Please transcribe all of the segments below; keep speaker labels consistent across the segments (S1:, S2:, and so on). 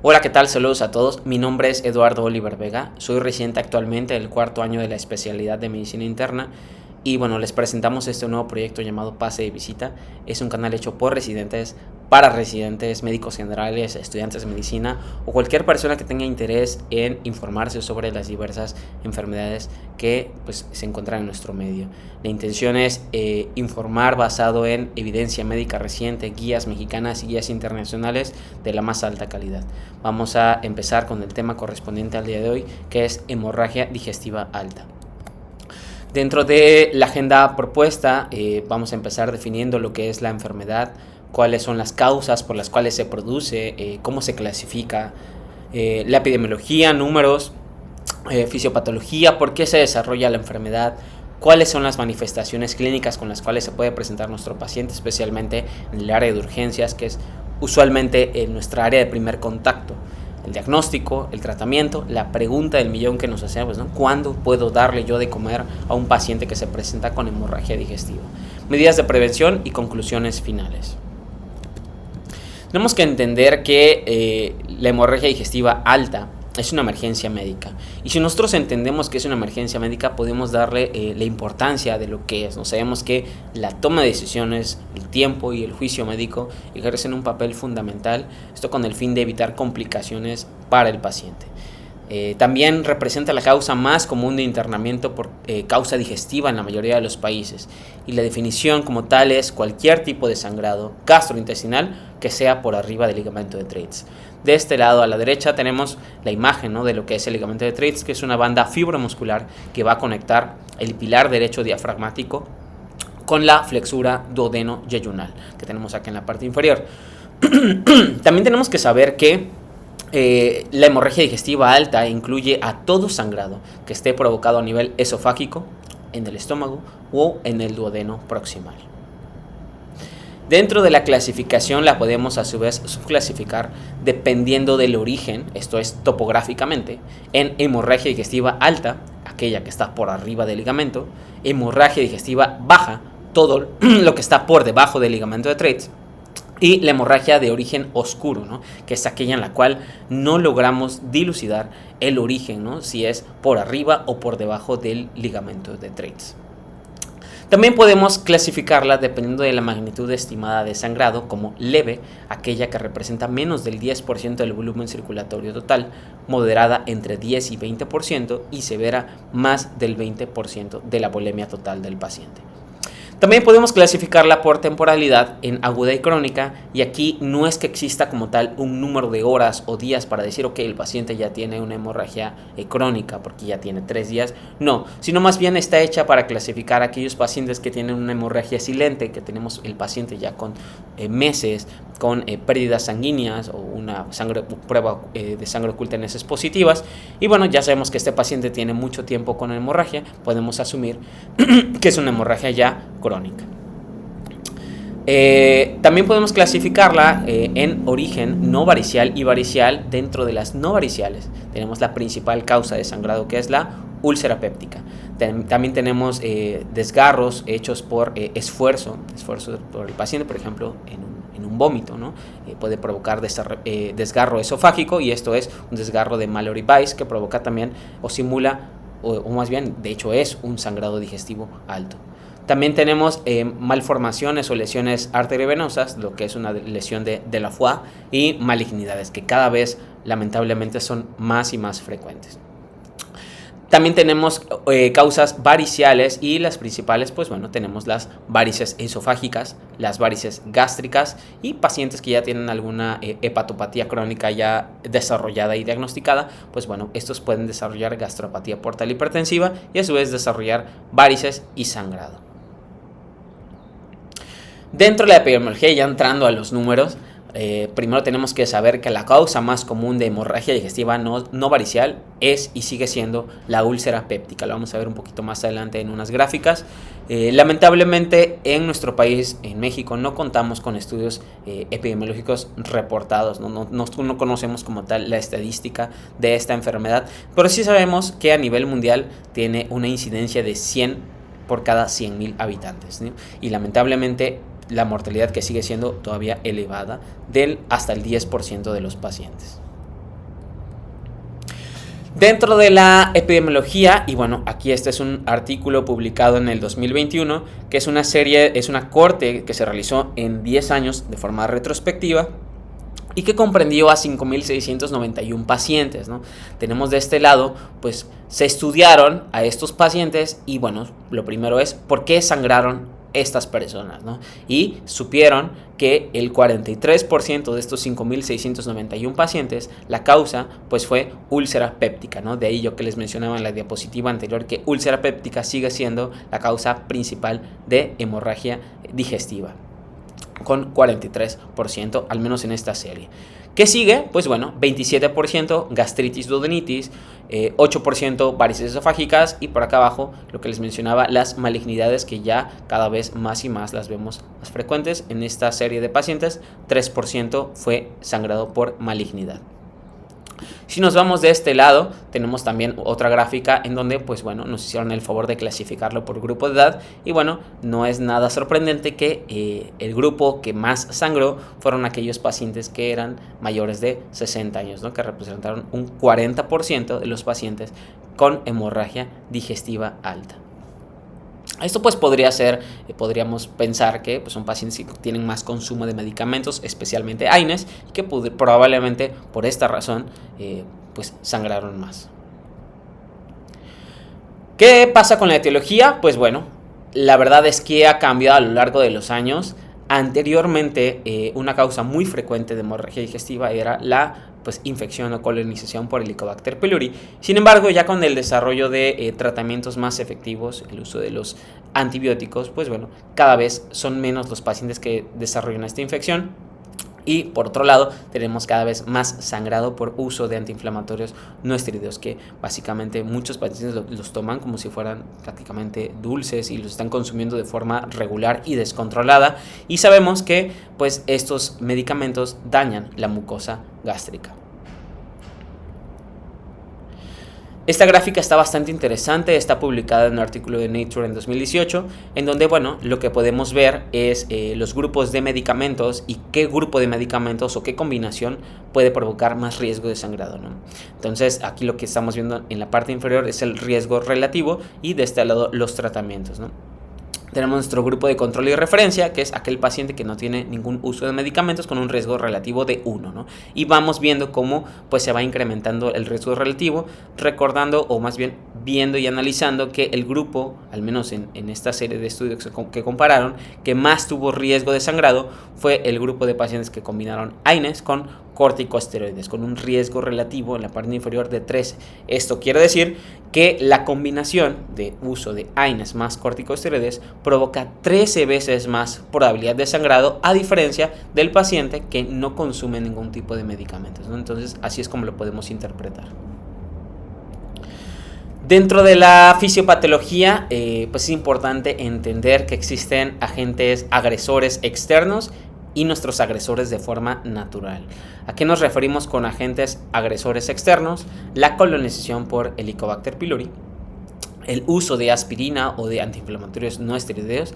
S1: Hola, ¿qué tal? Saludos a todos. Mi nombre es Eduardo Oliver Vega. Soy residente actualmente del cuarto año de la especialidad de medicina interna. Y bueno, les presentamos este nuevo proyecto llamado Pase de Visita. Es un canal hecho por residentes, para residentes, médicos generales, estudiantes de medicina o cualquier persona que tenga interés en informarse sobre las diversas enfermedades que se encuentran en nuestro medio. La intención es informar basado en evidencia médica reciente, guías mexicanas y guías internacionales de la más alta calidad. Vamos a empezar con el tema correspondiente al día de hoy, que es hemorragia digestiva alta. Dentro de la agenda propuesta, vamos a empezar definiendo lo que es la enfermedad, cuáles son las causas por las cuales se produce, cómo se clasifica, la epidemiología, números, fisiopatología, por qué se desarrolla la enfermedad, cuáles son las manifestaciones clínicas con las cuales se puede presentar nuestro paciente, especialmente en el área de urgencias, que es usualmente en nuestra área de primer contacto. El diagnóstico, el tratamiento, la pregunta del millón que nos hacemos, ¿no? ¿Cuándo puedo darle yo de comer a un paciente que se presenta con hemorragia digestiva? Medidas de prevención y conclusiones finales. Tenemos que entender que la hemorragia digestiva alta es una emergencia médica. Y si nosotros entendemos que es una emergencia médica, podemos darle la importancia de lo que es, ¿no? Sabemos que la toma de decisiones, el tiempo y el juicio médico ejercen un papel fundamental, esto con el fin de evitar complicaciones para el paciente. También representa la causa más común de internamiento por causa digestiva en la mayoría de los países, y la definición como tal es cualquier tipo de sangrado gastrointestinal que sea por arriba del ligamento de Treitz. De este lado a la derecha tenemos la imagen, ¿no?, de lo que es el ligamento de Treitz, que es una banda fibromuscular que va a conectar el pilar derecho diafragmático con la flexura duodeno-yeyunal que tenemos aquí en la parte inferior. También tenemos que saber que la hemorragia digestiva alta incluye a todo sangrado que esté provocado a nivel esofágico, en el estómago o en el duodeno proximal. Dentro de la clasificación la podemos a su vez subclasificar dependiendo del origen, esto es topográficamente, en hemorragia digestiva alta, aquella que está por arriba del ligamento, hemorragia digestiva baja, todo lo que está por debajo del ligamento de Treitz, y la hemorragia de origen oscuro, ¿no?, que es aquella en la cual no logramos dilucidar el origen, ¿no?, si es por arriba o por debajo del ligamento de Treitz. También podemos clasificarla dependiendo de la magnitud estimada de sangrado como leve, aquella que representa menos del 10% del volumen circulatorio total, moderada entre 10 y 20% y severa más del 20% de la volemia total del paciente. También podemos clasificarla por temporalidad en aguda y crónica, y aquí no es que exista como tal un número de horas o días para decir, ok, el paciente ya tiene una hemorragia crónica porque ya tiene 3 días, no, sino más bien está hecha para clasificar a aquellos pacientes que tienen una hemorragia silente, que tenemos el paciente ya con meses, con pérdidas sanguíneas o una prueba de sangre oculta en heces positivas, y bueno, ya sabemos que este paciente tiene mucho tiempo con hemorragia, podemos asumir que es una hemorragia ya crónica. También podemos clasificarla en origen no varicial y varicial. Dentro de las no variciales tenemos la principal causa de sangrado, que es la úlcera péptica. También tenemos desgarros hechos por esfuerzo por el paciente, por ejemplo, en un vómito, ¿no? Puede provocar desgarro esofágico, y esto es un desgarro de Mallory-Weiss que provoca también o simula, o más bien, de hecho es un sangrado digestivo alto. También tenemos malformaciones o lesiones arteriovenosas, lo que es una lesión de la foie, y malignidades, que cada vez lamentablemente son más y más frecuentes. También tenemos causas variciales, y las principales, tenemos las varices esofágicas, las varices gástricas, y pacientes que ya tienen alguna hepatopatía crónica ya desarrollada y diagnosticada, estos pueden desarrollar gastropatía portal hipertensiva y a su vez desarrollar varices y sangrado. Dentro de la epidemiología, ya entrando a los números, primero tenemos que saber que la causa más común de hemorragia digestiva no varicial es y sigue siendo la úlcera péptica. Lo vamos a ver un poquito más adelante en unas gráficas. Lamentablemente en nuestro país, en México, no contamos con estudios epidemiológicos reportados, no conocemos como tal la estadística de esta enfermedad, pero sí sabemos que a nivel mundial tiene una incidencia de 100 por cada 100,000 habitantes, ¿no? Y lamentablemente la mortalidad que sigue siendo todavía elevada, hasta el 10% de los pacientes. Dentro de la epidemiología, y bueno, aquí este es un artículo publicado en el 2021, que es una corte que se realizó en 10 años de forma retrospectiva y que comprendió a 5.691 pacientes, ¿no? Tenemos de este lado, pues se estudiaron a estos pacientes y bueno, lo primero es por qué sangraron estas personas, ¿no? Y supieron que el 43% de estos 5.691 pacientes, la causa pues fue úlcera péptica, ¿no? De ahí yo que les mencionaba en la diapositiva anterior que úlcera péptica sigue siendo la causa principal de hemorragia digestiva, con 43%, al menos en esta serie. ¿Qué sigue? Pues bueno, 27% gastritis duodenitis, 8% varices esofágicas y por acá abajo lo que les mencionaba, las malignidades que ya cada vez más y más las vemos más frecuentes en esta serie de pacientes, 3% fue sangrado por malignidad. Si nos vamos de este lado, tenemos también otra gráfica en donde, pues bueno, nos hicieron el favor de clasificarlo por grupo de edad y bueno, no es nada sorprendente que el grupo que más sangró fueron aquellos pacientes que eran mayores de 60 años, ¿no? Que representaron un 40% de los pacientes con hemorragia digestiva alta. Esto pues podríamos pensar que pues, son pacientes que tienen más consumo de medicamentos, especialmente AINES, y que probablemente por esta razón pues sangraron más. ¿Qué pasa con la etiología? Pues bueno, la verdad es que ha cambiado a lo largo de los años. Anteriormente una causa muy frecuente de hemorragia digestiva era la infección o colonización por Helicobacter pylori. Sin embargo, ya con el desarrollo de tratamientos más efectivos, el uso de los antibióticos, pues bueno, cada vez son menos los pacientes que desarrollan esta infección. Y por otro lado, tenemos cada vez más sangrado por uso de antiinflamatorios no esteroideos, que básicamente muchos pacientes los toman como si fueran prácticamente dulces y los están consumiendo de forma regular y descontrolada. Y sabemos que pues, estos medicamentos dañan la mucosa gástrica. Esta gráfica está bastante interesante, está publicada en un artículo de Nature en 2018, en donde, bueno, lo que podemos ver es los grupos de medicamentos y qué grupo de medicamentos o qué combinación puede provocar más riesgo de sangrado, ¿no? Entonces, aquí lo que estamos viendo en la parte inferior es el riesgo relativo y de este lado los tratamientos, ¿no? Tenemos nuestro grupo de control y referencia, que es aquel paciente que no tiene ningún uso de medicamentos con un riesgo relativo de 1, ¿no? Y vamos viendo cómo pues, se va incrementando el riesgo relativo, recordando o más bien viendo y analizando que el grupo, al menos en esta serie de estudios que compararon, que más tuvo riesgo de sangrado fue el grupo de pacientes que combinaron AINES con corticosteroides, con un riesgo relativo en la parte inferior de 13. Esto quiere decir que la combinación de uso de AINES más corticosteroides provoca 13 veces más probabilidad de sangrado, a diferencia del paciente que no consume ningún tipo de medicamentos, ¿no? Entonces, así es como lo podemos interpretar. Dentro de la fisiopatología, pues es importante entender que existen agentes agresores externos y nuestros agresores de forma natural. ¿A qué nos referimos con agentes agresores externos? La colonización por Helicobacter pylori, el uso de aspirina o de antiinflamatorios no esteroideos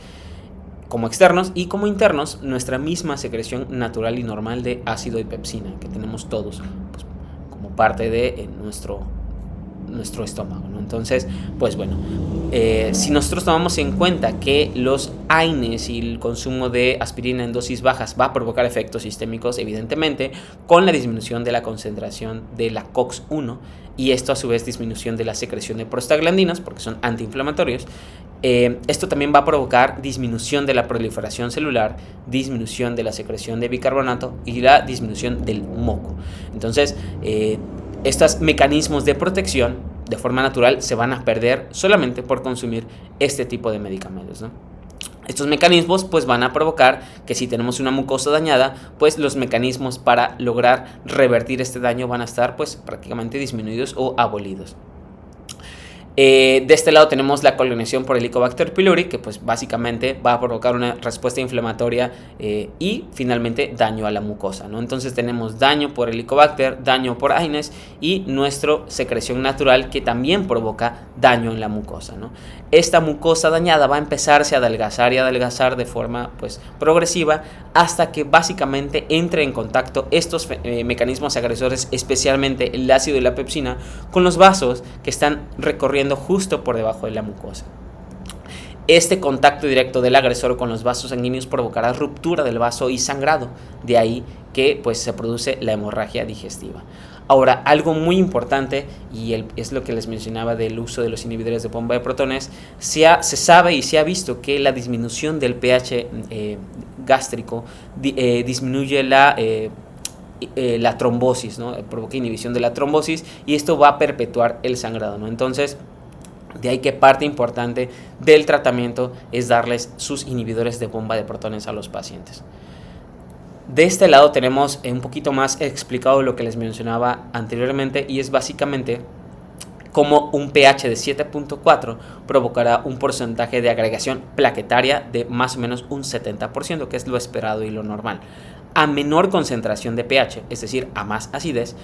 S1: como externos, y como internos nuestra misma secreción natural y normal de ácido y pepsina que tenemos todos pues, como parte de nuestro estómago, ¿no? Entonces, pues bueno, si nosotros tomamos en cuenta que los AINES y el consumo de aspirina en dosis bajas va a provocar efectos sistémicos, evidentemente, con la disminución de la concentración de la COX-1 y esto a su vez disminución de la secreción de prostaglandinas, porque son antiinflamatorios, esto también va a provocar disminución de la proliferación celular, disminución de la secreción de bicarbonato y la disminución del moco. Entonces, estos mecanismos de protección de forma natural se van a perder solamente por consumir este tipo de medicamentos, ¿no? Estos mecanismos pues van a provocar que si tenemos una mucosa dañada, pues los mecanismos para lograr revertir este daño van a estar pues prácticamente disminuidos o abolidos. De este lado tenemos la colonización por Helicobacter pylori, que pues básicamente va a provocar una respuesta inflamatoria y finalmente daño a la mucosa, ¿no? Entonces tenemos daño por Helicobacter, daño por Aedes y nuestra secreción natural que también provoca daño en la mucosa, ¿no? Esta mucosa dañada va a empezarse a adelgazar y adelgazar de forma pues progresiva hasta que básicamente entre en contacto estos mecanismos agresores, especialmente el ácido y la pepsina, con los vasos que están recorriendo justo por debajo de la mucosa. Este contacto directo del agresor con los vasos sanguíneos provocará ruptura del vaso y sangrado, de ahí que pues, se produce la hemorragia digestiva. Ahora, algo muy importante, y es lo que les mencionaba del uso de los inhibidores de bomba de protones, se sabe y se ha visto que la disminución del pH gástrico disminuye la trombosis, ¿no? Provoca inhibición de la trombosis y esto va a perpetuar el sangrado, ¿no? Entonces, de ahí que parte importante del tratamiento es darles sus inhibidores de bomba de protones a los pacientes. De este lado tenemos un poquito más explicado lo que les mencionaba anteriormente y es básicamente cómo un pH de 7.4 provocará un porcentaje de agregación plaquetaria de más o menos un 70%, que es lo esperado y lo normal. A menor concentración de pH, es decir, a más acidez,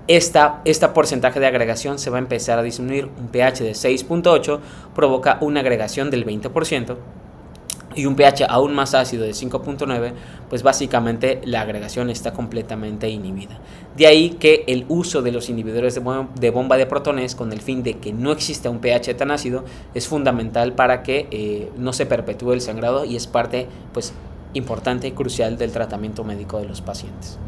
S1: esta porcentaje de agregación se va a empezar a disminuir. Un pH de 6.8 provoca una agregación del 20% y un pH aún más ácido de 5.9, pues básicamente la agregación está completamente inhibida. De ahí que el uso de los inhibidores de bomba de protones con el fin de que no exista un pH tan ácido es fundamental para que no se perpetúe el sangrado y es parte pues importante y crucial del tratamiento médico de los pacientes.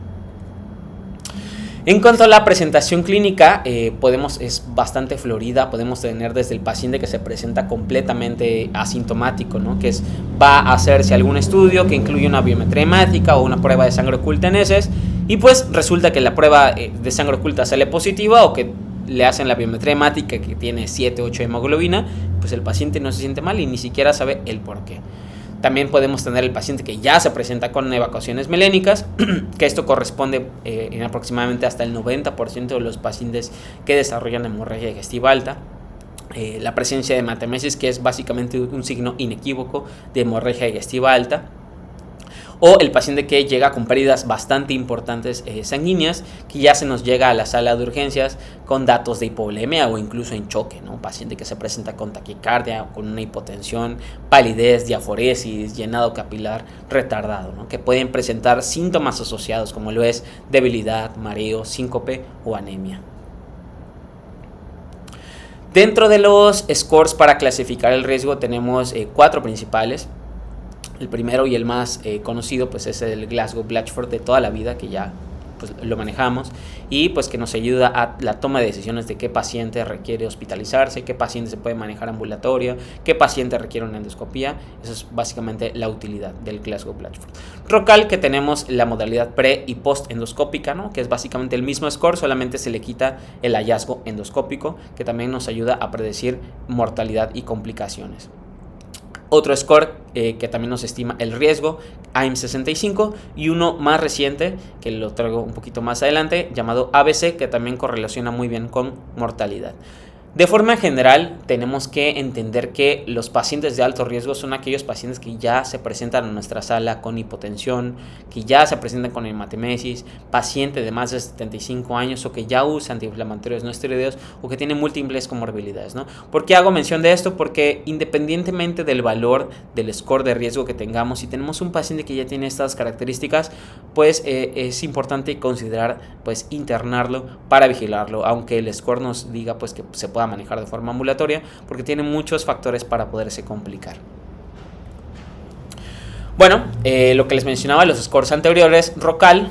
S1: En cuanto a la presentación clínica, es bastante florida. Podemos tener desde el paciente que se presenta completamente asintomático, ¿no? Va a hacerse algún estudio que incluye una biometría hemática o una prueba de sangre oculta en heces y pues resulta que la prueba de sangre oculta sale positiva o que le hacen la biometría hemática que tiene 7, 8 de hemoglobina, pues el paciente no se siente mal y ni siquiera sabe el por qué. También podemos tener el paciente que ya se presenta con evacuaciones melénicas, que esto corresponde en aproximadamente hasta el 90% de los pacientes que desarrollan hemorragia digestiva alta. La presencia de hematemesis, que es básicamente un signo inequívoco de hemorragia digestiva alta. O el paciente que llega con pérdidas bastante importantes sanguíneas, que ya se nos llega a la sala de urgencias con datos de hipovolemia o incluso en choque, ¿no? Un paciente que se presenta con taquicardia, con una hipotensión, palidez, diaforesis, llenado capilar retardado, ¿no? Que pueden presentar síntomas asociados como lo es debilidad, mareo, síncope o anemia. Dentro de los scores para clasificar el riesgo tenemos 4 principales. El primero y el más conocido pues es el Glasgow-Blatchford de toda la vida, que ya pues, lo manejamos y pues que nos ayuda a la toma de decisiones de qué paciente requiere hospitalizarse, qué paciente se puede manejar ambulatorio, qué paciente requiere una endoscopía. Eso es básicamente la utilidad del Glasgow-Blatchford. ROCAL, que tenemos la modalidad pre y post endoscópica, ¿no? Que es básicamente el mismo score, solamente se le quita el hallazgo endoscópico, que también nos ayuda a predecir mortalidad y complicaciones. Otro score que también nos estima el riesgo, AIM65, y uno más reciente, que lo traigo un poquito más adelante, llamado ABC, que también correlaciona muy bien con mortalidad. De forma general, tenemos que entender que los pacientes de alto riesgo son aquellos pacientes que ya se presentan en nuestra sala con hipotensión, que ya se presentan con hematemesis, paciente de más de 75 años o que ya usa antiinflamatorios no esteroideos o que tiene múltiples comorbilidades, ¿no? ¿Por qué hago mención de esto? Porque independientemente del valor del score de riesgo que tengamos, si tenemos un paciente que ya tiene estas características, pues es importante considerar pues internarlo para vigilarlo, aunque el score nos diga pues que se pueda manejar de forma ambulatoria, porque tiene muchos factores para poderse complicar. Bueno, lo que les mencionaba, los scores anteriores, ROCAL,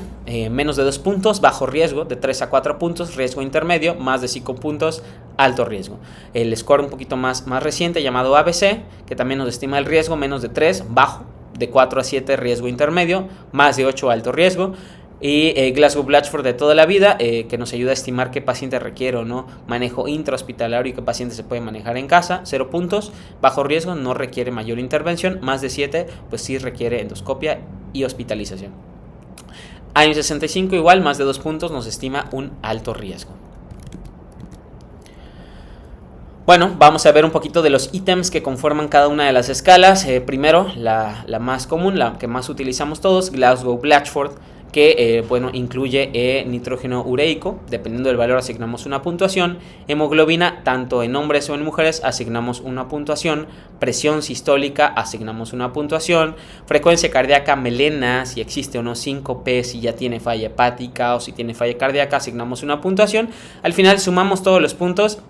S1: menos de 2 puntos, bajo riesgo, de 3 a 4 puntos, riesgo intermedio, más de 5 puntos, alto riesgo. El score un poquito más reciente, llamado ABC, que también nos estima el riesgo, menos de 3, bajo, de 4 a 7, riesgo intermedio, más de 8, alto riesgo. Y Glasgow-Blatchford de toda la vida, que nos ayuda a estimar qué paciente requiere o no manejo intrahospitalario y qué paciente se puede manejar en casa. 0 puntos, bajo riesgo, no requiere mayor intervención. Más de 7, pues sí requiere endoscopia y hospitalización. AIM65 igual, más de 2 puntos, nos estima un alto riesgo. Bueno, vamos a ver un poquito de los ítems que conforman cada una de las escalas. Primero, la más común, la que más utilizamos todos, Glasgow-Blatchford, que bueno, incluye nitrógeno ureico. Dependiendo del valor asignamos una puntuación. Hemoglobina, tanto en hombres o en mujeres, asignamos una puntuación. Presión sistólica, asignamos una puntuación. Frecuencia cardíaca, melena, si existe o no síncope, si ya tiene falla hepática o si tiene falla cardíaca, asignamos una puntuación. Al final sumamos todos los puntos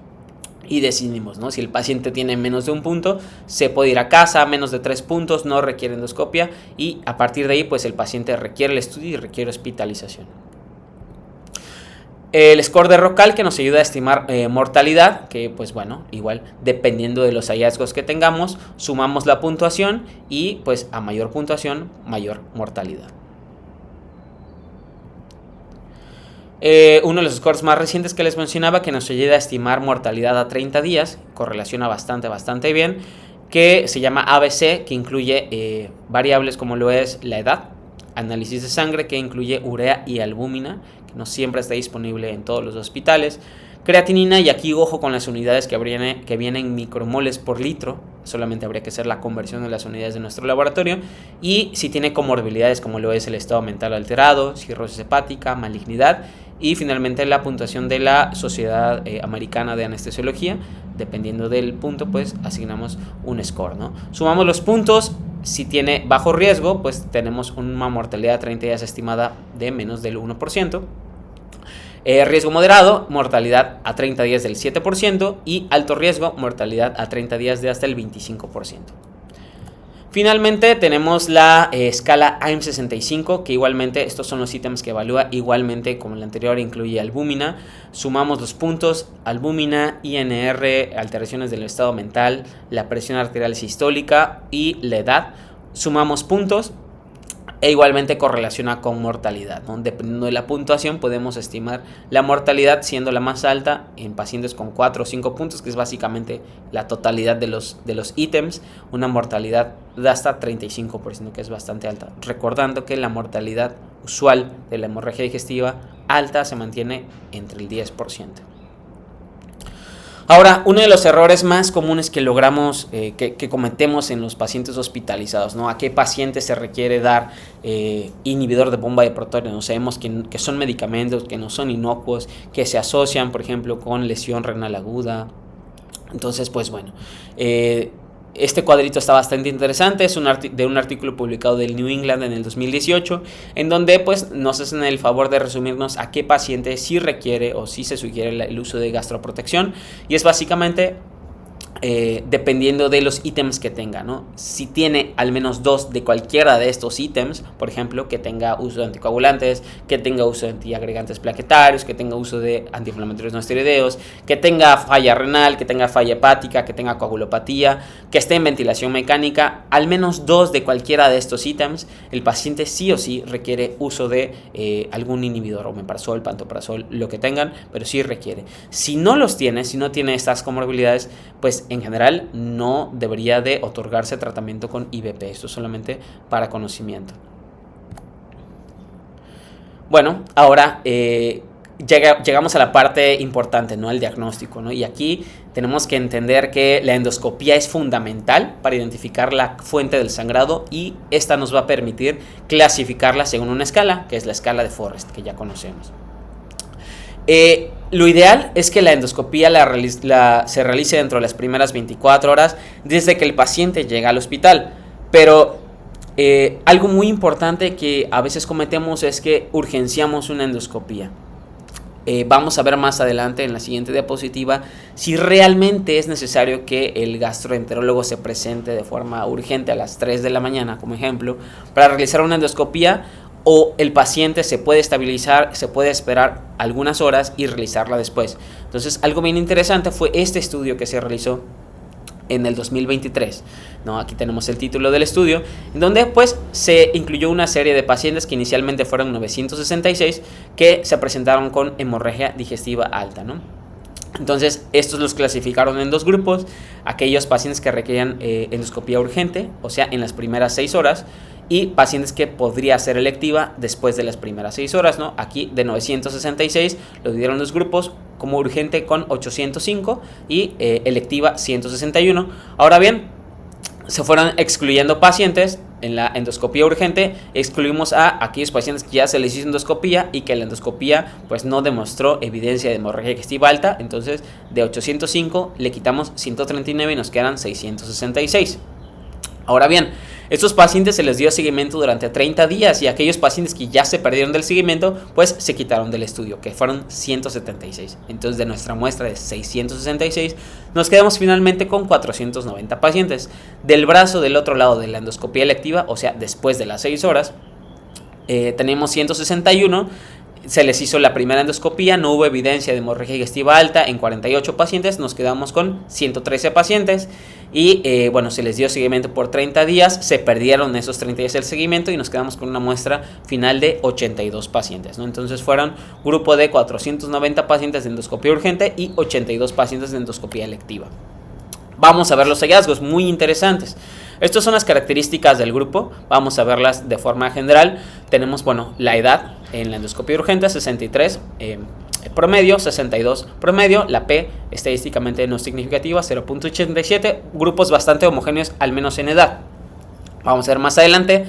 S1: y decidimos, ¿no? Si el paciente tiene menos de un punto, se puede ir a casa, menos de 3 puntos, no requiere endoscopia, y a partir de ahí, pues el paciente requiere el estudio y requiere hospitalización. El score de Rocal, que nos ayuda a estimar mortalidad, que pues bueno, igual dependiendo de los hallazgos que tengamos, sumamos la puntuación y pues a mayor puntuación, mayor mortalidad. Uno de los scores más recientes que les mencionaba, que nos ayuda a estimar mortalidad a 30 días, correlaciona bastante bien, que se llama ABC, que incluye variables como lo es la edad, análisis de sangre, que incluye urea y albúmina, que no siempre está disponible en todos los hospitales, creatinina, y aquí ojo con las unidades que vienen micromoles por litro, solamente habría que hacer la conversión de las unidades de nuestro laboratorio, y si tiene comorbilidades como lo es el estado mental alterado, cirrosis hepática, malignidad, y finalmente la puntuación de la Sociedad Americana de Anestesiología. Dependiendo del punto, pues asignamos un score, ¿no? Sumamos los puntos. Si tiene bajo riesgo, pues tenemos una mortalidad a 30 días estimada de menos del 1%. Riesgo moderado, mortalidad a 30 días del 7%. Y alto riesgo, mortalidad a 30 días de hasta el 25%. Finalmente tenemos la escala AIM65, que igualmente estos son los ítems que evalúa, igualmente como el anterior incluye albúmina. Sumamos los puntos, albúmina, INR, alteraciones del estado mental, la presión arterial sistólica y la edad. Sumamos puntos e igualmente correlaciona con mortalidad, ¿no? Dependiendo de la puntuación podemos estimar la mortalidad, siendo la más alta en pacientes con 4 o 5 puntos, que es básicamente la totalidad de los ítems, una mortalidad de hasta 35%, que es bastante alta. Recordando que la mortalidad usual de la hemorragia digestiva alta se mantiene entre el 10%. Ahora, uno de los errores más comunes que logramos, que cometemos en los pacientes hospitalizados, ¿no? ¿A qué paciente se requiere dar inhibidor de bomba de protonio? No sabemos que son medicamentos que no son inocuos, que se asocian, por ejemplo, con lesión renal aguda. Entonces, pues bueno, este cuadrito está bastante interesante, es de un artículo publicado del New England en el 2018, en donde pues nos hacen el favor de resumirnos a qué paciente sí requiere o sí se sugiere el uso de gastroprotección, y es básicamente dependiendo de los ítems que tenga, ¿no? Si tiene al menos 2 de cualquiera de estos ítems, por ejemplo, que tenga uso de anticoagulantes, que tenga uso de antiagregantes plaquetarios, que tenga uso de antiinflamatorios no esteroideos, que tenga falla renal, que tenga falla hepática, que tenga coagulopatía, que esté en ventilación mecánica, al menos 2 de cualquiera de estos ítems, el paciente sí o sí requiere uso de algún inhibidor, omeprazol, pantoprazol, lo que tengan, pero sí requiere. Si no los tiene, si no tiene estas comorbilidades, pues en general no debería de otorgarse tratamiento con IVP. Esto es solamente para conocimiento. Bueno, ahora llegamos a la parte importante, ¿no? El diagnóstico, ¿no? Y aquí tenemos que entender que la endoscopía es fundamental para identificar la fuente del sangrado, y esta nos va a permitir clasificarla según una escala, que es la escala de Forrest, que ya conocemos. Lo ideal es que la endoscopía se realice dentro de las primeras 24 horas desde que el paciente llega al hospital, pero algo muy importante que a veces cometemos es que urgenciamos una endoscopía. Vamos a ver más adelante en la siguiente diapositiva si realmente es necesario que el gastroenterólogo se presente de forma urgente a las 3 de la mañana, como ejemplo, para realizar una endoscopía, o el paciente se puede estabilizar, se puede esperar algunas horas y realizarla después. Entonces, algo bien interesante fue este estudio que se realizó en el 2023, ¿no? Aquí tenemos el título del estudio, en donde pues se incluyó una serie de pacientes que inicialmente fueron 966 que se presentaron con hemorragia digestiva alta, ¿no? Entonces, estos los clasificaron en 2 grupos: aquellos pacientes que requerían endoscopía urgente, o sea, en las primeras 6 horas, y pacientes que podría ser electiva después de las primeras 6 horas, ¿no? Aquí de 966 lo dividieron en 2 grupos como urgente con 805 y electiva 161. Ahora bien, se fueron excluyendo pacientes. En la endoscopía urgente excluimos a aquellos pacientes que ya se les hizo endoscopía y que la endoscopía pues no demostró evidencia de hemorragia digestiva alta. Entonces de 805 le quitamos 139 y nos quedan 666. Ahora bien, estos pacientes se les dio seguimiento durante 30 días y aquellos pacientes que ya se perdieron del seguimiento pues se quitaron del estudio, que fueron 176. Entonces de nuestra muestra de 666 nos quedamos finalmente con 490 pacientes. Del brazo del otro lado de la endoscopía electiva, o sea después de las 6 horas, tenemos 161. Se les hizo la primera endoscopía, no hubo evidencia de hemorragia digestiva alta en 48 pacientes, nos quedamos con 113 pacientes y bueno, se les dio seguimiento por 30 días, se perdieron esos 30 días del seguimiento y nos quedamos con una muestra final de 82 pacientes, ¿no? Entonces fueron grupo de 490 pacientes de endoscopía urgente y 82 pacientes de endoscopía electiva. Vamos a ver los hallazgos muy interesantes. Estas son las características del grupo, vamos a verlas de forma general. Tenemos, bueno, la edad en la endoscopia urgente, 63 promedio, 62 promedio, la P estadísticamente no significativa, 0.87, grupos bastante homogéneos, al menos en edad. Vamos a ver más adelante.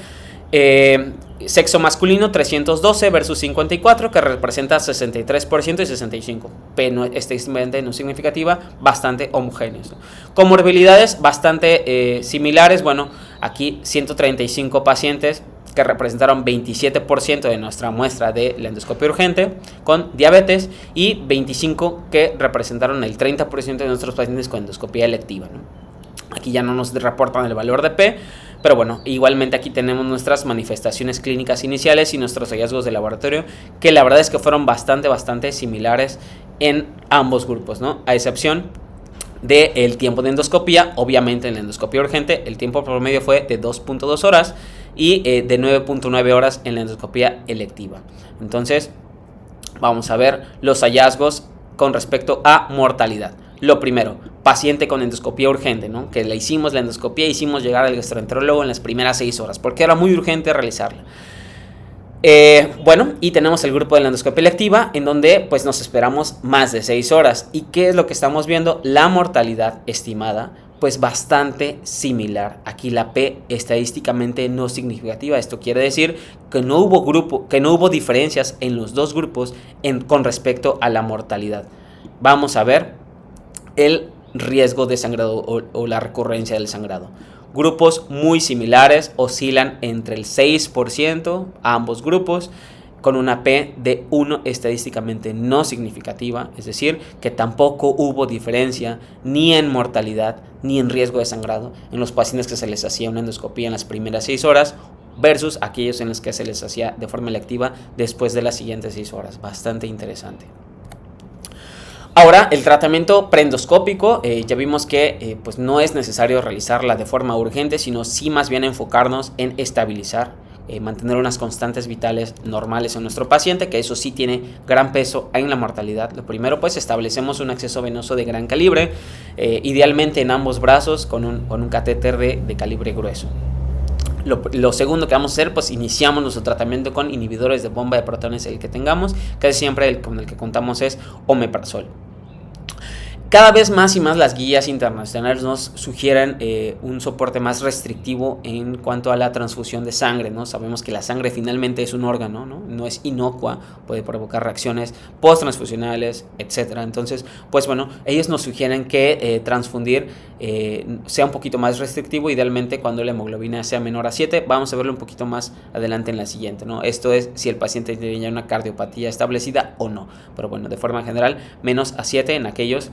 S1: Sexo masculino 312 versus 54, que representa 63% y 65%. P no, estadísticamente no significativa, bastante homogéneos. Comorbilidades bastante similares. Bueno, aquí 135 pacientes que representaron 27% de nuestra muestra de la endoscopia urgente con diabetes y 25 que representaron el 30% de nuestros pacientes con endoscopia electiva, ¿no? Aquí ya no nos reportan el valor de P, pero bueno, igualmente aquí tenemos nuestras manifestaciones clínicas iniciales y nuestros hallazgos de laboratorio, que la verdad es que fueron bastante similares en ambos grupos, ¿no? A excepción del tiempo de endoscopía. Obviamente en la endoscopia urgente el tiempo promedio fue de 2.2 horas y de 9.9 horas en la endoscopia electiva. Entonces vamos a ver los hallazgos con respecto a mortalidad. Lo primero, paciente con endoscopía urgente, ¿no? Que le hicimos la endoscopía, hicimos llegar al gastroenterólogo en las primeras 6 horas, porque era muy urgente realizarla. Bueno, y tenemos el grupo de la endoscopia electiva, en donde pues nos esperamos más de 6 horas. ¿Y qué es lo que estamos viendo? La mortalidad estimada, pues bastante similar. Aquí la P estadísticamente no significativa. Esto quiere decir que no hubo diferencias en los dos grupos con respecto a la mortalidad. Vamos a ver el riesgo de sangrado o la recurrencia del sangrado. Grupos muy similares, oscilan entre el 6% ambos grupos, con una P de 1 estadísticamente no significativa, es decir, que tampoco hubo diferencia ni en mortalidad ni en riesgo de sangrado en los pacientes que se les hacía una endoscopía en las primeras 6 horas versus aquellos en los que se les hacía de forma electiva después de las siguientes 6 horas. Bastante interesante. Ahora, el tratamiento preendoscópico, ya vimos que pues no es necesario realizarla de forma urgente, sino sí más bien enfocarnos en estabilizar, mantener unas constantes vitales normales en nuestro paciente, que eso sí tiene gran peso en la mortalidad. Lo primero, pues establecemos un acceso venoso de gran calibre, idealmente en ambos brazos con un catéter de calibre grueso. Lo segundo que vamos a hacer, pues iniciamos nuestro tratamiento con inhibidores de bomba de protones, el que tengamos, casi siempre con el que contamos es omeprazol. Cada vez más y más las guías internacionales nos sugieren un soporte más restrictivo en cuanto a la transfusión de sangre, ¿no? Sabemos que la sangre finalmente es un órgano, ¿no? No es inocua, puede provocar reacciones post-transfusionales, etc. Entonces, pues bueno, ellos nos sugieren que transfundir sea un poquito más restrictivo, idealmente cuando la hemoglobina sea menor a 7. Vamos a verlo un poquito más adelante en la siguiente, ¿no? Esto es si el paciente tiene ya una cardiopatía establecida o no. Pero bueno, de forma general, menos a 7 en aquellos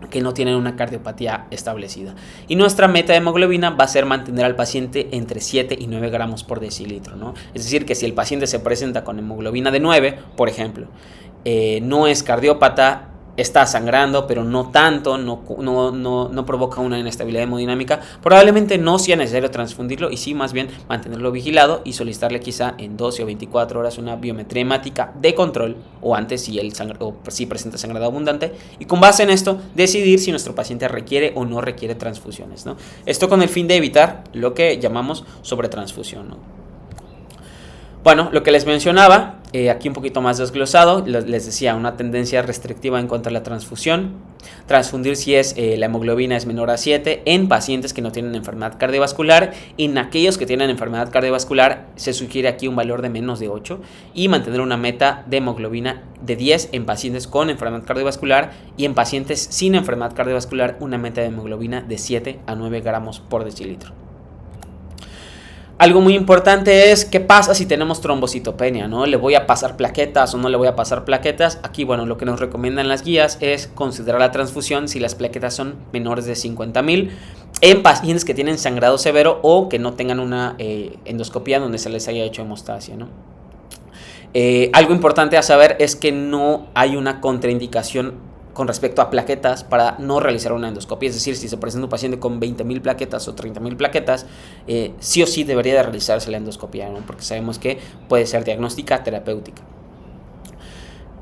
S1: que no tienen una cardiopatía establecida. Y nuestra meta de hemoglobina va a ser mantener al paciente entre 7 y 9 gramos por decilitro, ¿no? Es decir, que si el paciente se presenta con hemoglobina de 9, por ejemplo, no es cardiópata, está sangrando, pero no tanto, no provoca una inestabilidad hemodinámica, probablemente no sea necesario transfundirlo y sí más bien mantenerlo vigilado y solicitarle quizá en 12 o 24 horas una biometría hemática de control o antes si presenta sangrado abundante, y con base en esto decidir si nuestro paciente requiere o no requiere transfusiones, ¿no? Esto con el fin de evitar lo que llamamos sobretransfusión, ¿no? Bueno, lo que les mencionaba, Aquí un poquito más desglosado, les decía, una tendencia restrictiva en contra de la transfusión. Transfundir si la hemoglobina es menor a 7 en pacientes que no tienen enfermedad cardiovascular. En aquellos que tienen enfermedad cardiovascular se sugiere aquí un valor de menos de 8 y mantener una meta de hemoglobina de 10 en pacientes con enfermedad cardiovascular, y en pacientes sin enfermedad cardiovascular una meta de hemoglobina de 7 a 9 gramos por decilitro. Algo muy importante es qué pasa si tenemos trombocitopenia, ¿no? ¿Le voy a pasar plaquetas o no le voy a pasar plaquetas? Aquí, bueno, lo que nos recomiendan las guías es considerar la transfusión si las plaquetas son menores de 50,000 en pacientes que tienen sangrado severo o que no tengan una endoscopía donde se les haya hecho hemostasia, ¿no? Algo importante a saber es que no hay una contraindicación con respecto a plaquetas para no realizar una endoscopia. Es decir, si se presenta un paciente con 20,000 plaquetas o 30,000 plaquetas, sí o sí debería de realizarse la endoscopia, ¿no? Porque sabemos que puede ser diagnóstica, terapéutica.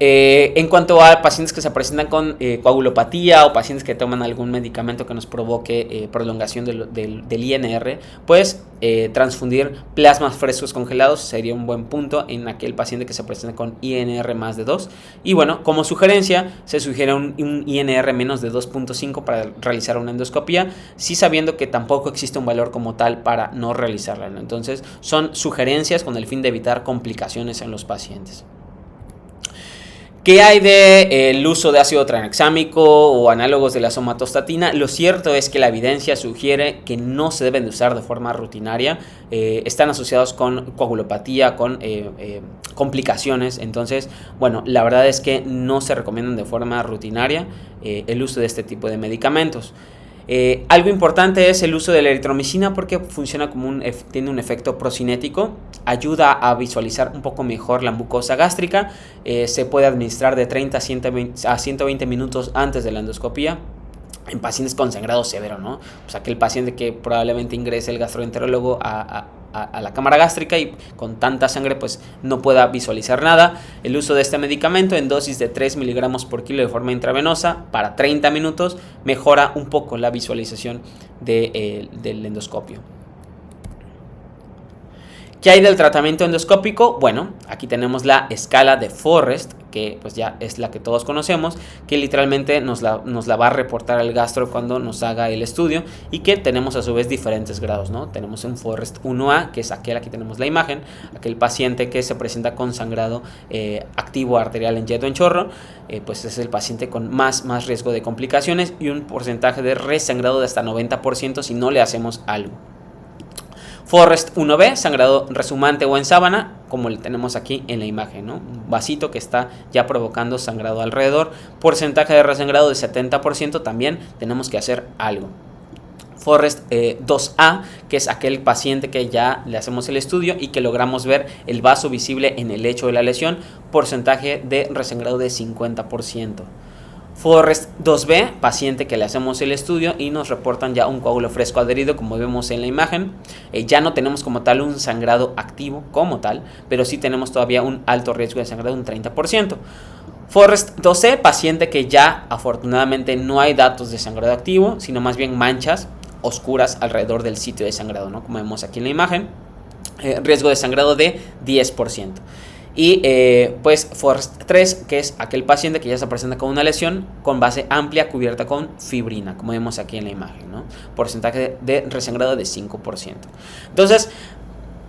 S1: En cuanto a pacientes que se presentan con coagulopatía o pacientes que toman algún medicamento que nos provoque prolongación del INR, pues transfundir plasmas frescos congelados sería un buen punto en aquel paciente que se presenta con INR más de 2. Y bueno, como sugerencia, se sugiere un INR menos de 2.5 para realizar una endoscopia, sí sabiendo que tampoco existe un valor como tal para no realizarla, ¿no? Entonces, son sugerencias con el fin de evitar complicaciones en los pacientes. ¿Qué hay del uso de ácido tranexámico o análogos de la somatostatina? Lo cierto es que la evidencia sugiere que no se deben de usar de forma rutinaria. Están asociados con coagulopatía, con complicaciones. Entonces, bueno, la verdad es que no se recomiendan de forma rutinaria el uso de este tipo de medicamentos. Algo importante es el uso de la eritromicina porque funciona como tiene un efecto procinético, ayuda a visualizar un poco mejor la mucosa gástrica, se puede administrar de 30 a 120 minutos antes de la endoscopía en pacientes con sangrado severo, ¿no? Pues aquel paciente que probablemente ingrese el gastroenterólogo a la cámara gástrica y con tanta sangre pues no pueda visualizar nada. El uso de este medicamento en dosis de 3 miligramos por kilo de forma intravenosa para 30 minutos mejora un poco la visualización del endoscopio. ¿Qué hay del tratamiento endoscópico? Bueno, aquí tenemos la escala de Forrest, que pues ya es la que todos conocemos, que literalmente nos la va a reportar el gastro cuando nos haga el estudio, y que tenemos a su vez diferentes grados, ¿no? Tenemos un Forrest 1A, que es aquel, aquí tenemos la imagen, aquel paciente que se presenta con sangrado activo arterial en yeto en chorro, pues es el paciente con más riesgo de complicaciones y un porcentaje de resangrado de hasta 90% si no le hacemos algo. Forrest 1B, sangrado resumante o en sábana, como le tenemos aquí en la imagen, ¿no? Un vasito que está ya provocando sangrado alrededor. Porcentaje de resangrado de 70%, también tenemos que hacer algo. Forrest 2A, que es aquel paciente que ya le hacemos el estudio y que logramos ver el vaso visible en el lecho de la lesión. Porcentaje de resangrado de 50%. Forrest 2B, paciente que le hacemos el estudio y nos reportan ya un coágulo fresco adherido, como vemos en la imagen. Ya no tenemos como tal un sangrado activo como tal, pero sí tenemos todavía un alto riesgo de sangrado, un 30%. Forrest 2C, paciente que ya afortunadamente no hay datos de sangrado activo, sino más bien manchas oscuras alrededor del sitio de sangrado, ¿no? Como vemos aquí en la imagen. Riesgo de sangrado de 10%. Y pues Forrest 3, que es aquel paciente que ya se presenta con una lesión con base amplia cubierta con fibrina, como vemos aquí en la imagen, ¿no? Porcentaje de resangrado de 5%. Entonces,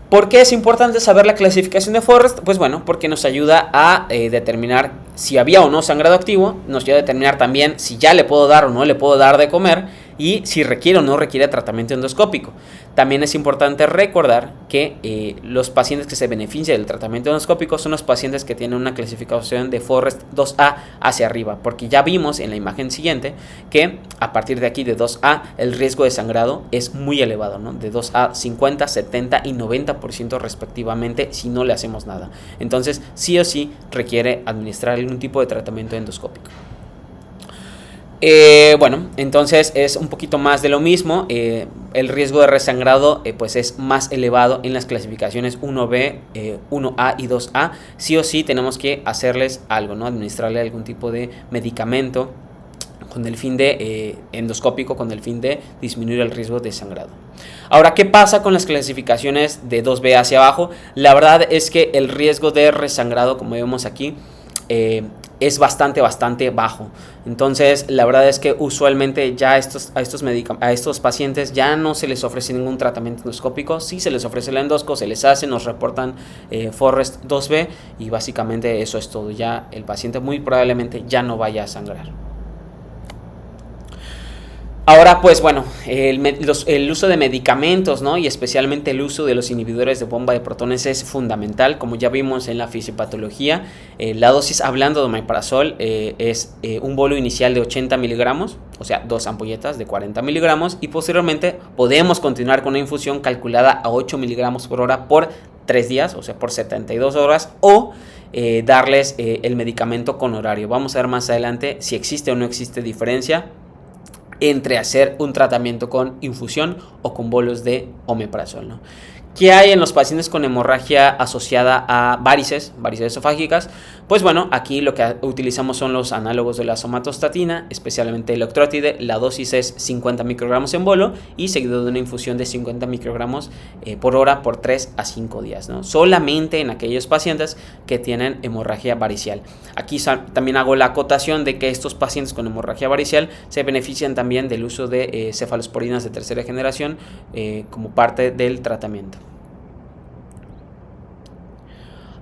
S1: ¿por qué es importante saber la clasificación de Forrest? Pues bueno, porque nos ayuda a determinar si había o no sangrado activo, nos ayuda a determinar también si ya le puedo dar o no le puedo dar de comer, y si requiere o no requiere tratamiento endoscópico. También es importante recordar que los pacientes que se benefician del tratamiento endoscópico son los pacientes que tienen una clasificación de Forrest 2A hacia arriba, porque ya vimos en la imagen siguiente que a partir de aquí de 2A el riesgo de sangrado es muy elevado, ¿no? De 2A 50, 70 y 90% respectivamente si no le hacemos nada. Entonces sí o sí requiere administrar algún tipo de tratamiento endoscópico. Bueno, entonces es un poquito más de lo mismo. El riesgo de resangrado pues es más elevado en las clasificaciones 1B, 1A y 2A. Sí o sí tenemos que hacerles algo, ¿no? Administrarle algún tipo de medicamento con el fin de endoscópico, con el fin de disminuir el riesgo de sangrado. Ahora, ¿qué pasa con las clasificaciones de 2B hacia abajo? La verdad es que el riesgo de resangrado, como vemos aquí, es bastante bajo. Entonces, la verdad es que usualmente ya a estos pacientes ya no se les ofrece ningún tratamiento endoscópico. Sí se les ofrece el endosco, se les hace, nos reportan Forrest 2B y básicamente eso es todo. Ya el paciente muy probablemente ya no vaya a sangrar. Ahora, pues bueno, el uso de medicamentos, ¿no? Y especialmente el uso de los inhibidores de bomba de protones es fundamental. Como ya vimos en la fisiopatología, la dosis, hablando de omeprazol, es un bolo inicial de 80 miligramos, o sea, 2 ampolletas de 40 miligramos, y posteriormente podemos continuar con una infusión calculada a 8 miligramos por hora por 3 días, o sea, por 72 horas, o darles el medicamento con horario. Vamos a ver más adelante si existe o no existe diferencia entre hacer un tratamiento con infusión o con bolos de omeprazol, ¿no? ¿Qué hay en los pacientes con hemorragia asociada a varices esofágicas? Pues bueno, aquí lo que utilizamos son los análogos de la somatostatina, especialmente el octreotide. La dosis es 50 microgramos en bolo y seguido de una infusión de 50 microgramos por hora por 3 a 5 días, ¿no? Solamente en aquellos pacientes que tienen hemorragia varicial. Aquí también hago la acotación de que estos pacientes con hemorragia varicial se benefician también del uso de cefalosporinas de tercera generación como parte del tratamiento.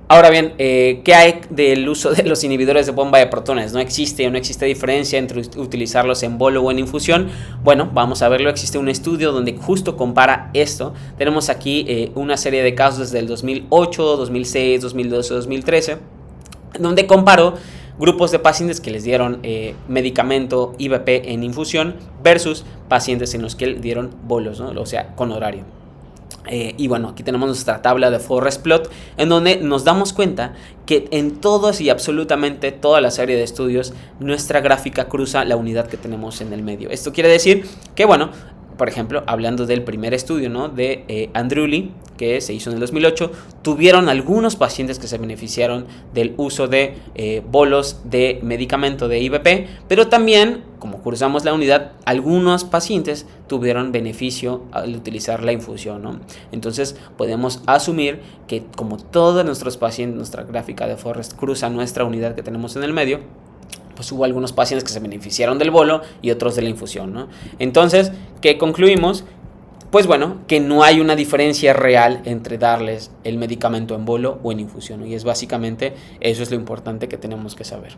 S1: Ahora bien, ¿qué hay del uso de los inhibidores de bomba de protones? ¿No existe diferencia entre utilizarlos en bolo o en infusión? Bueno, vamos a verlo. Existe un estudio donde justo compara esto. Tenemos aquí una serie de casos desde el 2008, 2006, 2012, 2013, donde comparó grupos de pacientes que les dieron medicamento IVP en infusión versus pacientes en los que dieron bolos, ¿no? O sea, con horario. Y bueno, aquí tenemos nuestra tabla de Forrest Plot, en donde nos damos cuenta que en todos y absolutamente toda la serie de estudios nuestra gráfica cruza la unidad que tenemos en el medio. Esto quiere decir que, bueno, por ejemplo, hablando del primer estudio, ¿no?, de Andrew Lee, que se hizo en el 2008, tuvieron algunos pacientes que se beneficiaron del uso de bolos de medicamento de IVP, pero también, como cruzamos la unidad, algunos pacientes tuvieron beneficio al utilizar la infusión, ¿no? Entonces podemos asumir que como todos nuestros pacientes, nuestra gráfica de Forrest cruza nuestra unidad que tenemos en el medio, pues hubo algunos pacientes que se beneficiaron del bolo y otros de la infusión, ¿no? Entonces, ¿qué concluimos? Pues bueno, que no hay una diferencia real entre darles el medicamento en bolo o en infusión, ¿no? Y es básicamente eso es lo importante que tenemos que saber.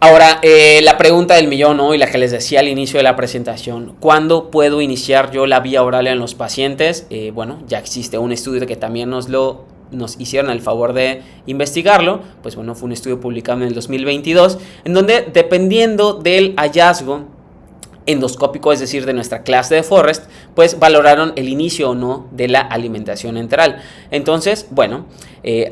S1: Ahora, la pregunta del millón, ¿no?, y la que les decía al inicio de la presentación, ¿cuándo puedo iniciar yo la vía oral en los pacientes? Bueno, ya existe un estudio que también nos hicieron el favor de investigarlo. Pues bueno, fue un estudio publicado en el 2022, en donde, dependiendo del hallazgo endoscópico, es decir, de nuestra clase de Forrest, pues valoraron el inicio o no de la alimentación enteral. Entonces, bueno,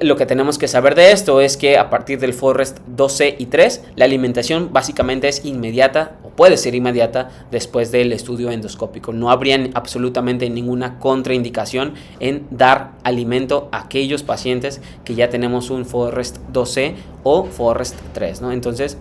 S1: lo que tenemos que saber de esto es que a partir del Forrest 2C y 3, la alimentación básicamente es inmediata o puede ser inmediata después del estudio endoscópico. No habría absolutamente ninguna contraindicación en dar alimento a aquellos pacientes que ya tenemos un Forrest 2C o Forrest 3, ¿no? Entonces,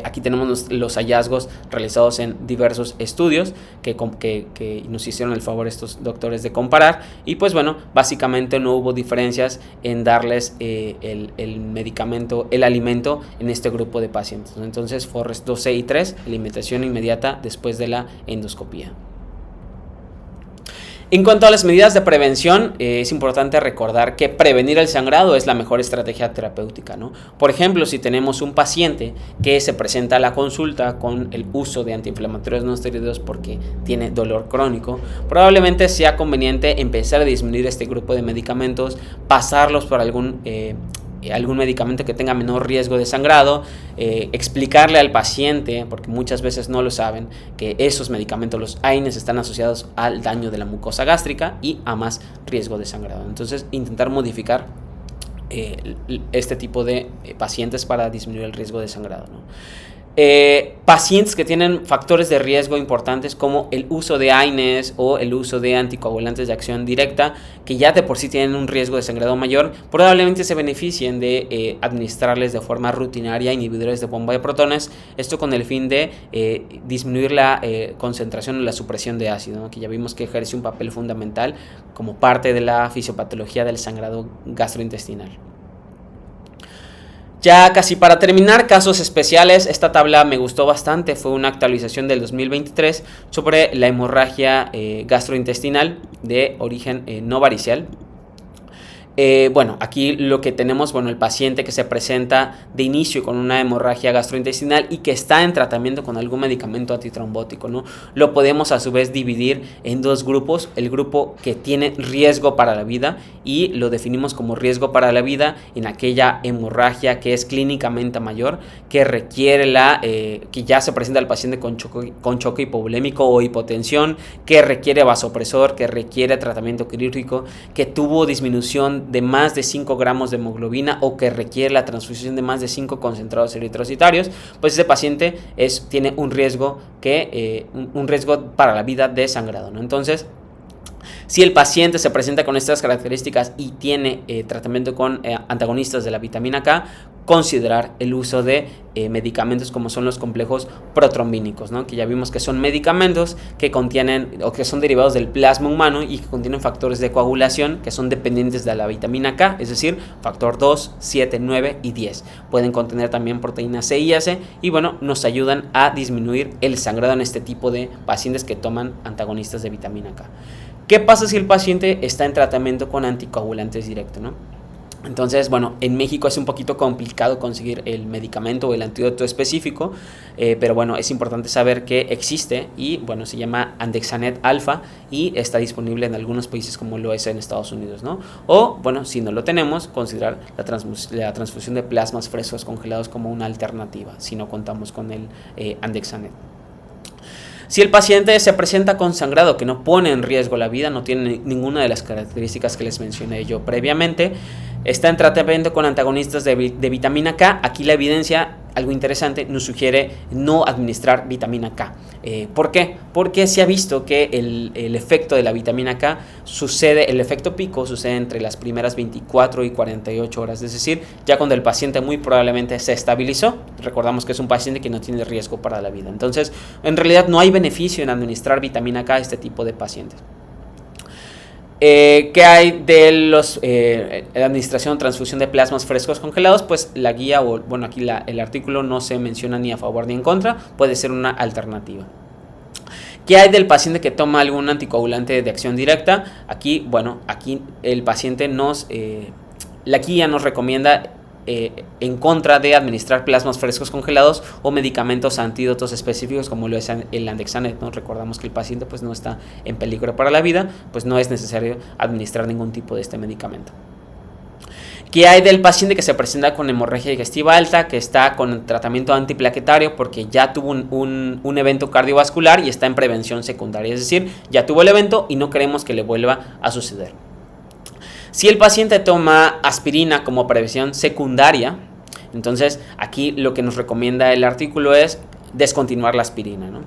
S1: aquí tenemos los hallazgos realizados en diversos estudios que nos hicieron el favor estos doctores de comparar, y pues bueno, básicamente no hubo diferencias en darles el medicamento, el alimento en este grupo de pacientes. Entonces, Forrest 2C y 3, alimentación inmediata después de la endoscopía. En cuanto a las medidas de prevención, es importante recordar que prevenir el sangrado es la mejor estrategia terapéutica, ¿no? Por ejemplo, si tenemos un paciente que se presenta a la consulta con el uso de antiinflamatorios no esteroideos porque tiene dolor crónico, probablemente sea conveniente empezar a disminuir este grupo de medicamentos, pasarlos por algún medicamento que tenga menor riesgo de sangrado, explicarle al paciente, porque muchas veces no lo saben, que esos medicamentos, los AINES, están asociados al daño de la mucosa gástrica y a más riesgo de sangrado. Entonces, intentar modificar este tipo de pacientes para disminuir el riesgo de sangrado, ¿no? Pacientes que tienen factores de riesgo importantes como el uso de AINES o el uso de anticoagulantes de acción directa, que ya de por sí tienen un riesgo de sangrado mayor, probablemente se beneficien de administrarles de forma rutinaria inhibidores de bomba de protones, esto con el fin de disminuir la concentración o la supresión de ácido, ¿no? Que ya vimos que ejerce un papel fundamental como parte de la fisiopatología del sangrado gastrointestinal. Ya casi para terminar, casos especiales. Esta tabla me gustó bastante, fue una actualización del 2023 sobre la hemorragia gastrointestinal de origen no varicial. Bueno, aquí lo que tenemos, bueno, el paciente que se presenta de inicio con una hemorragia gastrointestinal y que está en tratamiento con algún medicamento antitrombótico, ¿no? Lo podemos a su vez dividir en dos grupos, el grupo que tiene riesgo para la vida y lo definimos como riesgo para la vida en aquella hemorragia que es clínicamente mayor, que requiere que ya se presenta el paciente con choque hipovolémico o hipotensión, que requiere vasopresor, que requiere tratamiento quirúrgico, que tuvo disminución de más de 5 gramos de hemoglobina o que requiere la transfusión de más de 5 concentrados eritrocitarios, pues ese paciente tiene un riesgo para la vida de sangrado, ¿no? Entonces, si el paciente se presenta con estas características y tiene tratamiento con antagonistas de la vitamina K, considerar el uso de medicamentos como son los complejos protrombínicos, ¿no? Que ya vimos que son medicamentos que contienen o que son derivados del plasma humano y que contienen factores de coagulación que son dependientes de la vitamina K, es decir, factor 2, 7, 9 y 10. Pueden contener también proteínas C y S y bueno, nos ayudan a disminuir el sangrado en este tipo de pacientes que toman antagonistas de vitamina K. ¿Qué pasa si el paciente está en tratamiento con anticoagulantes directo, ¿no? Entonces, bueno, en México es un poquito complicado conseguir el medicamento o el antídoto específico, pero bueno, es importante saber que existe y bueno, se llama Andexanet Alfa y está disponible en algunos países como lo es en Estados Unidos, ¿no? O, bueno, si no lo tenemos, considerar la transfusión de plasmas frescos congelados como una alternativa, si no contamos con el Andexanet. Si el paciente se presenta con sangrado que no pone en riesgo la vida, no tiene ninguna de las características que les mencioné yo previamente, está en tratamiento con antagonistas de vitamina K, aquí la evidencia, algo interesante, nos sugiere no administrar vitamina K. ¿Por qué? Porque se ha visto que el efecto de la vitamina K el efecto pico sucede entre las primeras 24 y 48 horas, es decir, ya cuando el paciente muy probablemente se estabilizó, recordamos que es un paciente que no tiene riesgo para la vida. Entonces, en realidad no hay beneficio en administrar vitamina K a este tipo de pacientes. ¿Qué hay de la administración o transfusión de plasmas frescos congelados? Pues la guía, o bueno, aquí el artículo no se menciona ni a favor ni en contra, puede ser una alternativa. ¿Qué hay del paciente que toma algún anticoagulante de acción directa? Aquí, bueno, aquí el paciente la guía nos recomienda en contra de administrar plasmas frescos congelados o medicamentos antídotos específicos como lo es el Andexanet, ¿no? Recordamos que el paciente pues no está en peligro para la vida, pues no es necesario administrar ningún tipo de este medicamento. ¿Qué hay del paciente que se presenta con hemorragia digestiva alta, que está con tratamiento antiplaquetario porque ya tuvo un evento cardiovascular y está en prevención secundaria? Es decir, ya tuvo el evento y no queremos que le vuelva a suceder. Si el paciente toma aspirina como prevención secundaria, entonces aquí lo que nos recomienda el artículo es descontinuar la aspirina, ¿no?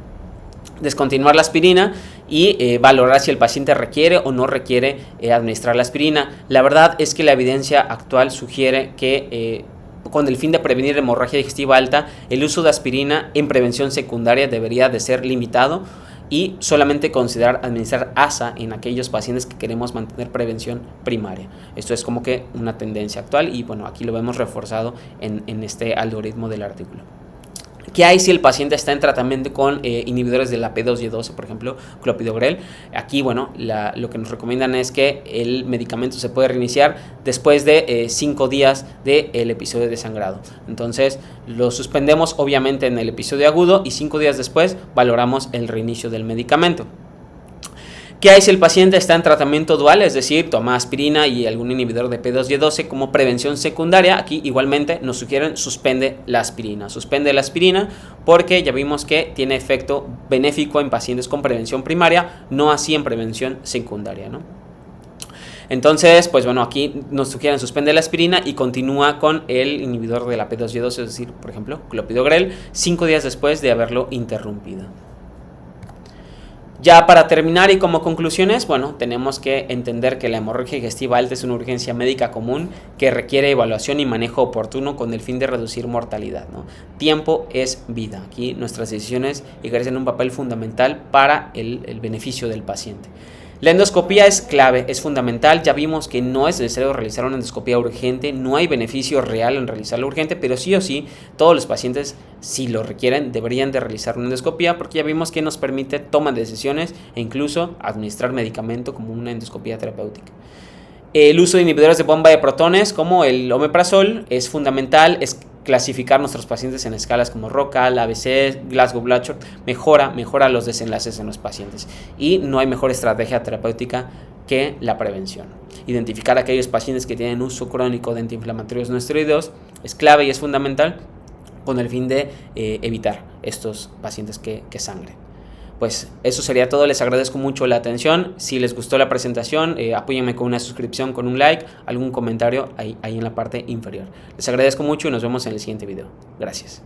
S1: Descontinuar la aspirina y valorar si el paciente requiere o no requiere administrar la aspirina. La verdad es que la evidencia actual sugiere que con el fin de prevenir hemorragia digestiva alta, el uso de aspirina en prevención secundaria debería de ser limitado y solamente considerar administrar ASA en aquellos pacientes que queremos mantener prevención primaria. Esto es como que una tendencia actual y bueno, aquí lo vemos reforzado en este algoritmo del artículo. ¿Qué hay si el paciente está en tratamiento con inhibidores de la P2Y12, por ejemplo, clopidogrel? Aquí, bueno, lo que nos recomiendan es que el medicamento se puede reiniciar después de 5 días del episodio de sangrado. Entonces, lo suspendemos obviamente en el episodio agudo y 5 días después valoramos el reinicio del medicamento. ¿Qué hay si el paciente está en tratamiento dual? Es decir, toma aspirina y algún inhibidor de P2Y12 como prevención secundaria. Aquí igualmente nos sugieren suspende la aspirina. Suspende la aspirina porque ya vimos que tiene efecto benéfico en pacientes con prevención primaria, no así en prevención secundaria, ¿no? Entonces, pues bueno, aquí nos sugieren suspende la aspirina y continúa con el inhibidor de la P2Y2, es decir, por ejemplo, clopidogrel, 5 días después de haberlo interrumpido. Ya para terminar y como conclusiones, bueno, tenemos que entender que la hemorragia digestiva alta es una urgencia médica común que requiere evaluación y manejo oportuno con el fin de reducir mortalidad, ¿no? Tiempo es vida. Aquí nuestras decisiones ejercen un papel fundamental para el beneficio del paciente. La endoscopía es clave, es fundamental. Ya vimos que no es necesario realizar una endoscopía urgente, no hay beneficio real en realizarla urgente, pero sí o sí, todos los pacientes, si lo requieren, deberían de realizar una endoscopía porque ya vimos que nos permite toma de decisiones e incluso administrar medicamento como una endoscopía terapéutica. El uso de inhibidores de bomba de protones como el omeprazol es fundamental, es clasificar nuestros pacientes en escalas como ROCAL, ABC, Glasgow-Blanchard, mejora los desenlaces en los pacientes y no hay mejor estrategia terapéutica que la prevención. Identificar a aquellos pacientes que tienen uso crónico de antiinflamatorios no esteroideos es clave y es fundamental con el fin de evitar estos pacientes que sangren. Pues eso sería todo, les agradezco mucho la atención. Si les gustó la presentación, apóyenme con una suscripción, con un like, algún comentario ahí en la parte inferior. Les agradezco mucho y nos vemos en el siguiente video. Gracias.